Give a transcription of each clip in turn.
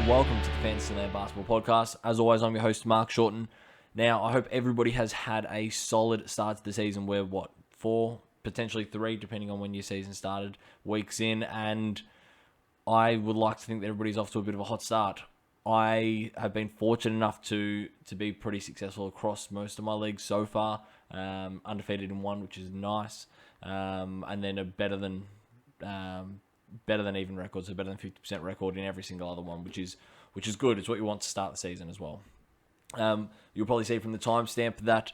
and welcome to the Fantasyland Basketball Podcast. As always, I'm your host, Mark Shorten. Now, I hope everybody has had a solid start to the season. We're, 4, potentially 3, depending on when your season started, weeks in, and I would like to think that everybody's off to a bit of a hot start. I have been fortunate enough to be pretty successful across most of my leagues so far. Undefeated in one, which is nice, and then a better than even record, so better than 50% record in every single other one, which is good. It's what you want to start the season as well. You'll probably see from the timestamp that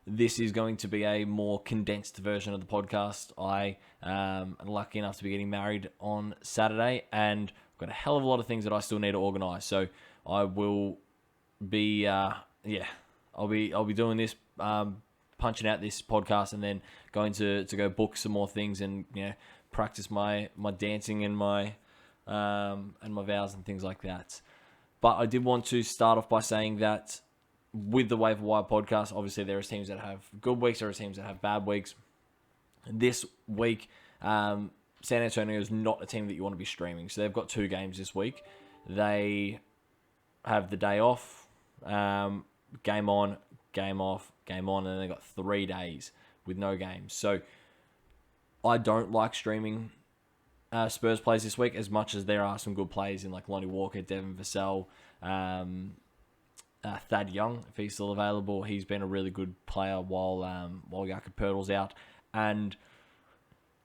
this is going to be a more condensed version of the podcast. I am lucky enough to be getting married on Saturday, and I've got a hell of a lot of things that I still need to organise. So I will be, I'll be doing this, punching out this podcast, and then going to go book some more things and practice my dancing and my vows and things like that. But I did want to start off by saying that with the Waiver Wire podcast, obviously there are teams that have good weeks, there are teams that have bad weeks. This week, San Antonio is not a team that you want to be streaming. So they've got 2 games this week. They have the day off, game on, game off, game on, and they've got 3 days with no games. So I don't like streaming Spurs plays this week as much as there are some good plays in like Lonnie Walker, Devin Vassell, Thad Young, if he's still available. He's been a really good player while Yaka Pirtle's out. And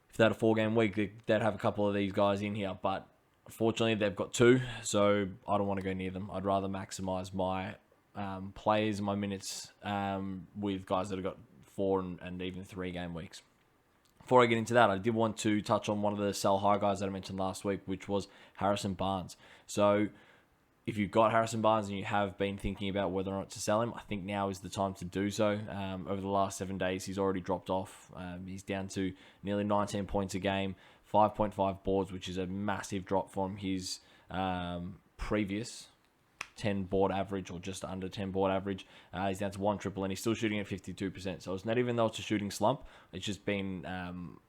if they had a 4-game week, they'd have a couple of these guys in here. But fortunately, they've got 2, so I don't want to go near them. I'd rather maximise my players and my minutes with guys that have got 4 and even 3-game weeks. Before I get into that, I did want to touch on one of the sell high guys that I mentioned last week, which was Harrison Barnes. So if you've got Harrison Barnes and you have been thinking about whether or not to sell him, I think now is the time to do so. Over the last 7 days, he's already dropped off. He's down to nearly 19 points a game, 5.5 boards, which is a massive drop from his previous 10 board average, or just under 10 board average. He's down to 1 triple, and he's still shooting at 52%. So it's not even though it's a shooting slump, it's just been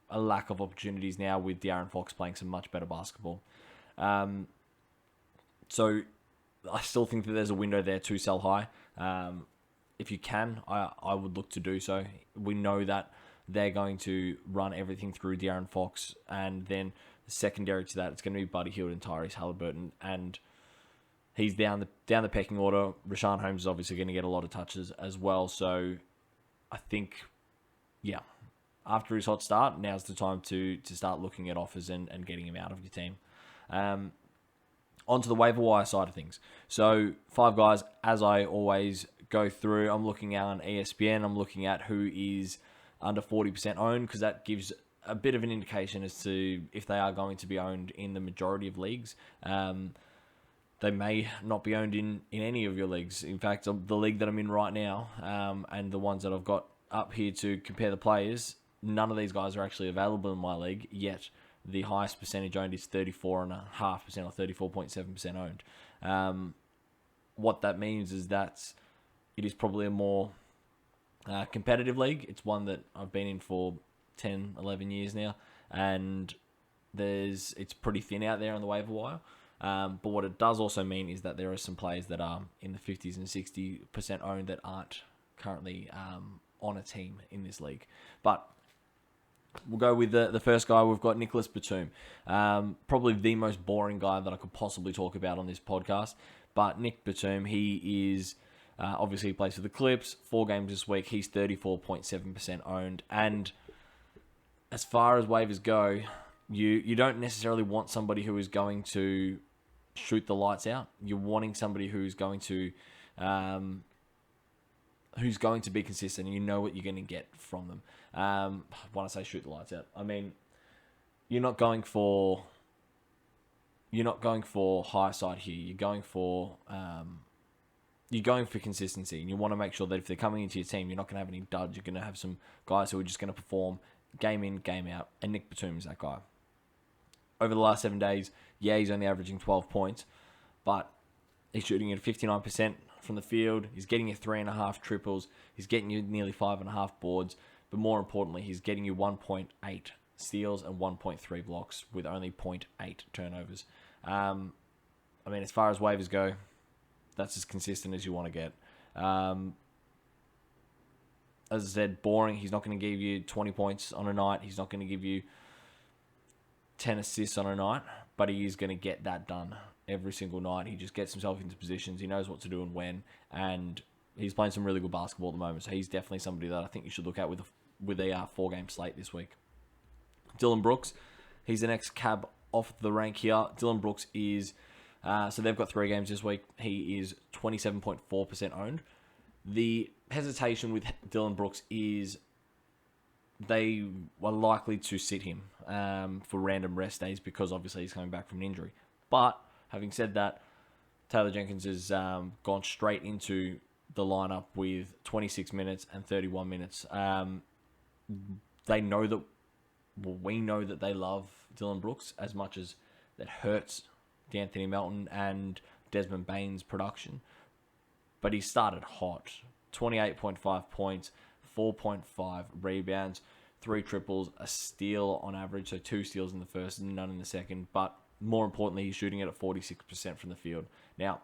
a lack of opportunities now with De'Aaron Fox playing some much better basketball. So I still think that there's a window there to sell high. If you can, I would look to do so. We know that they're going to run everything through De'Aaron Fox, and then secondary to that, it's going to be Buddy Hield and Tyrese Halliburton, and he's down the pecking order. Rashawn Holmes is obviously going to get a lot of touches as well. So I think, after his hot start, now's the time to start looking at offers and getting him out of your team. Onto the waiver wire side of things. So 5 guys, as I always go through, I'm looking out on ESPN. I'm looking at who is under 40% owned, because that gives a bit of an indication as to if they are going to be owned in the majority of leagues. They may not be owned in any of your leagues. In fact, the league that I'm in right now, and the ones that I've got up here to compare the players, none of these guys are actually available in my league, yet the highest percentage owned is 34.5% or 34.7% owned. What that means is that it is probably a more competitive league. It's one that I've been in for 10, 11 years now, and it's pretty thin out there on the waiver wire. But what it does also mean is that there are some players that are in the 50s and 60% owned that aren't currently on a team in this league. But we'll go with the first guy. We've got Nicolas Batum. Probably the most boring guy that I could possibly talk about on this podcast. But Nick Batum, he is obviously he plays for the Clips. 4 games this week. He's 34.7% owned. And as far as waivers go, you don't necessarily want somebody who is going to shoot the lights out. You're wanting somebody who's going to be consistent, and you know what you're going to get from them. When I say shoot the lights out, I mean you're not going for high side here. You're going for consistency, and you want to make sure that if they're coming into your team, you're not going to have any duds. You're going to have some guys who are just going to perform game in, game out, and Nick Batum is that guy. Over the last 7 days, he's only averaging 12 points, but he's shooting at 59% from the field. He's getting you 3.5 triples. He's getting you nearly 5.5 boards. But more importantly, he's getting you 1.8 steals and 1.3 blocks with only 0.8 turnovers. I mean, as far as waivers go, that's as consistent as you want to get. As I said, boring. He's not going to give you 20 points on a night. He's not going to give you 10 assists on a night, but he is going to get that done every single night. He just gets himself into positions. He knows what to do and when, and he's playing some really good basketball at the moment. So he's definitely somebody that I think you should look at with a 4-game slate this week. Dylan Brooks, he's the next cab off the rank here. Dylan Brooks is, so they've got 3 games this week. He is 27.4% owned. The hesitation with Dylan Brooks is they are likely to sit him for random rest days because obviously he's coming back from an injury. But having said that, Taylor Jenkins has gone straight into the lineup with 26 minutes and 31 minutes. They know that, we know that they love Dylan Brooks as much as that hurts D'Anthony Melton and Desmond Bane's production. But he started hot. 28.5 points, 4.5 rebounds, 3 triples, a steal on average. So 2 steals in the first and none in the second. But more importantly, he's shooting it at 46% from the field. Now,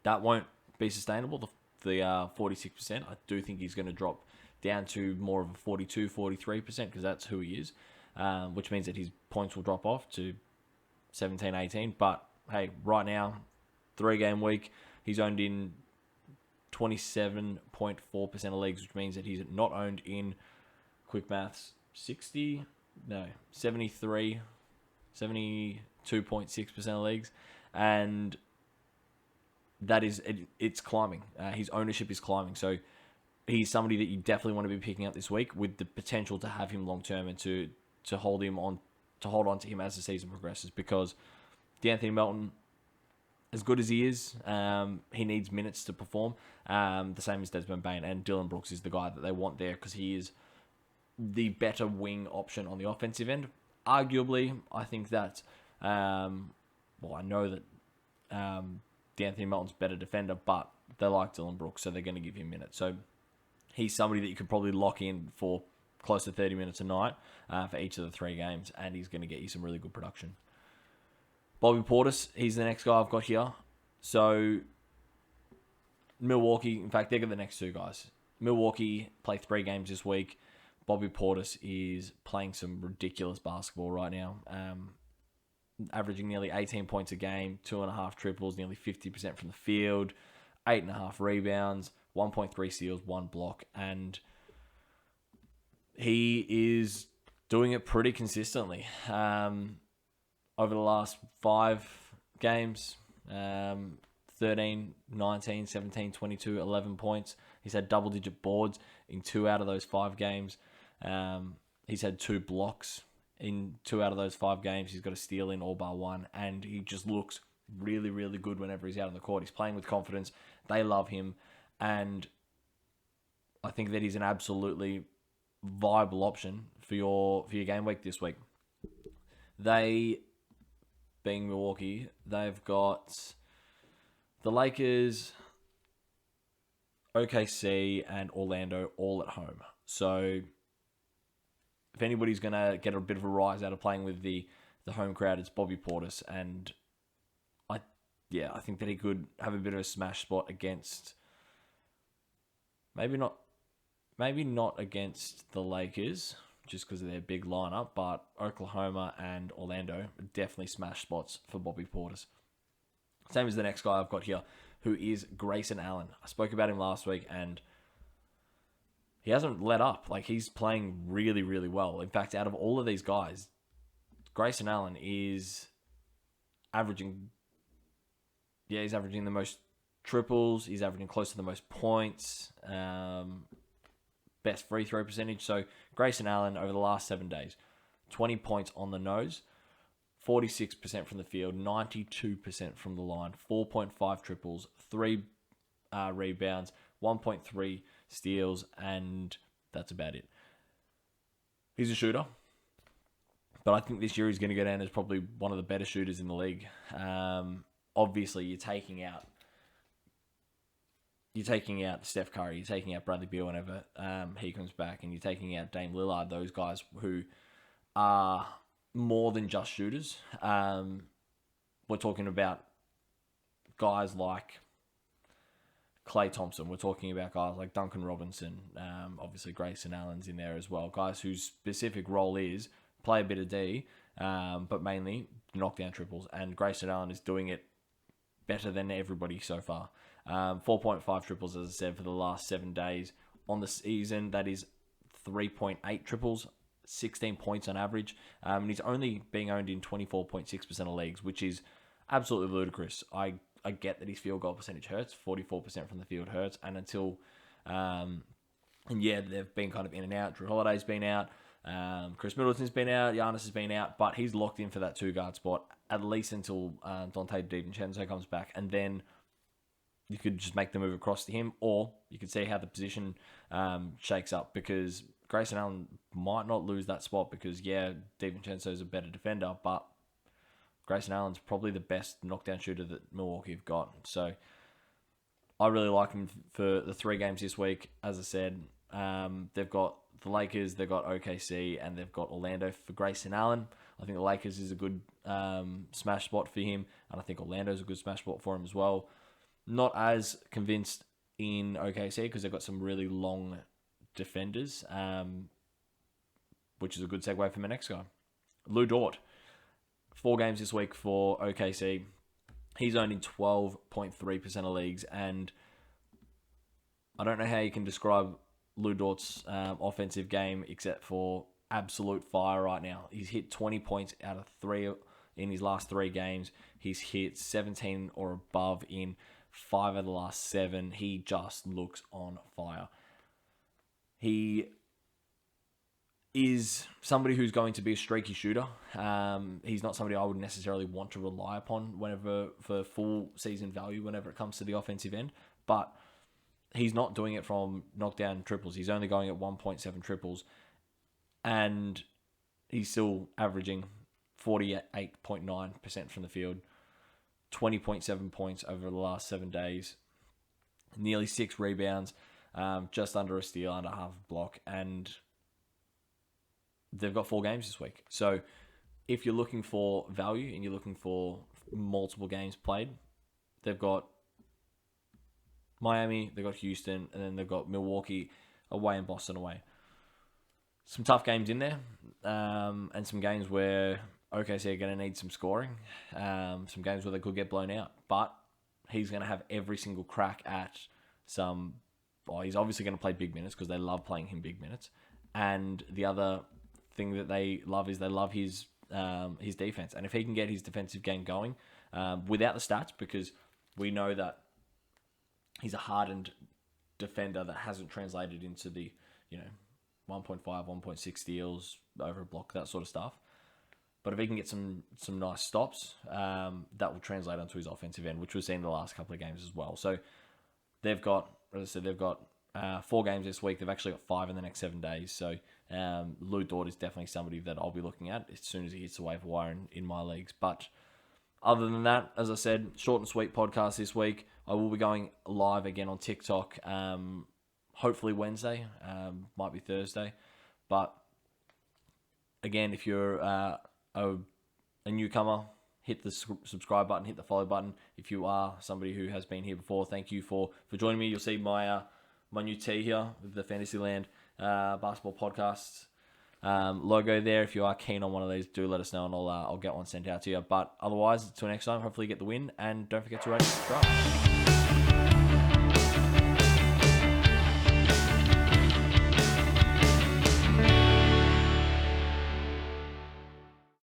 that won't be sustainable, the 46%. I do think he's going to drop down to more of a 42, 43%, because that's who he is, which means that his points will drop off to 17, 18. But, hey, right now, 3-game week, he's owned in 27.4% of leagues, which means that he's not owned in, quick maths, 72.6% of leagues, and that is, it's climbing. His ownership is climbing, so he's somebody that you definitely want to be picking up this week with the potential to have him long term and to hold on to him as the season progresses, because D'Anthony Melton, as good as he is, he needs minutes to perform, the same as Desmond Bane, and Dylan Brooks is the guy that they want there because he is the better wing option on the offensive end. Arguably, I think that, I know that D'Anthony Melton's better defender, but they like Dylan Brooks, so they're going to give him minutes. So he's somebody that you could probably lock in for close to 30 minutes a night for each of the 3 games, and he's going to get you some really good production. Bobby Portis, he's the next guy I've got here. So Milwaukee, in fact, they've got the next 2 guys. Milwaukee play 3 games this week. Bobby Portis is playing some ridiculous basketball right now, averaging nearly 18 points a game, 2.5 triples, nearly 50% from the field, 8.5 rebounds, 1.3 steals, 1 block, and he is doing it pretty consistently. Over the last 5 games, 13, 19, 17, 22, 11 points. He's had double-digit boards in 2 out of those 5 games. He's had 2 blocks in 2 out of those 5 games. He's got a steal in all bar 1, and he just looks really, really good whenever he's out on the court. He's playing with confidence. They love him, and I think that he's an absolutely viable option for your game week this week. They, being Milwaukee, they've got the Lakers, OKC, and Orlando all at home. So if anybody's going to get a bit of a rise out of playing with the home crowd, it's Bobby Portis. And I think that he could have a bit of a smash spot against, maybe not against the Lakers, just because of their big lineup, but Oklahoma and Orlando are definitely smash spots for Bobby Portis. Same as the next guy I've got here, who is Grayson Allen. I spoke about him last week, and he hasn't let up. Like, he's playing really, really well. In fact, out of all of these guys, Grayson Allen is averaging the most triples. He's averaging close to the most points. Best free throw percentage. So Grayson Allen over the last 7 days, 20 points on the nose, 46% from the field, 92% from the line, 4.5 triples, 3 rebounds, 1.3 steals, and that's about it. He's a shooter, but I think this year he's going to go down as probably one of the better shooters in the league. Obviously, you're taking out Steph Curry, you're taking out Bradley Beal whenever he comes back, and you're taking out Dame Lillard, those guys who are more than just shooters. We're talking about guys like Klay Thompson. We're talking about guys like Duncan Robinson. Obviously, Grayson Allen's in there as well. Guys whose specific role is play a bit of D, but mainly knock down triples. And Grayson Allen is doing it better than everybody so far. 4.5 triples, as I said, for the last 7 days. On the season, that is 3.8 triples, 16 points on average. And he's only being owned in 24.6% of leagues, which is absolutely ludicrous. I get that his field goal percentage hurts. 44% from the field hurts. And until, they've been kind of in and out. Drew Holiday's been out. Chris Middleton's been out. Giannis has been out. But he's locked in for that 2-guard spot, at least until Dante DiVincenzo comes back. And then you could just make the move across to him, or you could see how the position shakes up, because Grayson Allen might not lose that spot because, DiVincenzo's a better defender, but Grayson Allen's probably the best knockdown shooter that Milwaukee have got. So I really like him for the 3 games this week. As I said, they've got the Lakers, they've got OKC, and they've got Orlando for Grayson Allen. I think the Lakers is a good smash spot for him, and I think Orlando's a good smash spot for him as well. Not as convinced in OKC because they've got some really long defenders, which is a good segue for my next guy. Lou Dort. 4 games this week for OKC. He's owned in 12.3% of leagues, and I don't know how you can describe Lou Dort's offensive game except for absolute fire right now. He's hit 20 points out of 3 in his last 3 games. He's hit 17 or above in 5 of the last 7. He just looks on fire. He is somebody who's going to be a streaky shooter. He's not somebody I would necessarily want to rely upon for full season value whenever it comes to the offensive end. But he's not doing it from knockdown triples. He's only going at 1.7 triples. And he's still averaging 48.9% from the field. 20.7 points over the last 7 days, nearly 6 rebounds, just under a steal, under half a block, and they've got 4 games this week. So if you're looking for value and you're looking for multiple games played, they've got Miami, they've got Houston, and then they've got Milwaukee away and Boston away. Some tough games in there, and some games where OKC are going to need some scoring, some games where they could get blown out, but he's going to have every single crack at some. Well, he's obviously going to play big minutes because they love playing him big minutes, and the other thing that they love is they love his defense, and if he can get his defensive game going without the stats, because we know that he's a hardened defender that hasn't translated into the 1.5, 1.6 steals over a block, that sort of stuff. But if he can get some nice stops, that will translate onto his offensive end, which we've seen the last couple of games as well. So they've got, as I said, they've got 4 games this week. They've actually got 5 in the next 7 days. So Lou Dort is definitely somebody that I'll be looking at as soon as he hits the waiver wire in my leagues. But other than that, as I said, short and sweet podcast this week. I will be going live again on TikTok, hopefully Wednesday, might be Thursday. But again, if you're a newcomer, hit the subscribe button, hit the follow button. If you are somebody who has been here before, thank you for joining me. You'll see my new tee here with the Fantasyland basketball podcasts logo there. If you are keen on one of these, do let us know and I'll get one sent out to you. But otherwise, until next time, hopefully you get the win, and don't forget to rate and subscribe.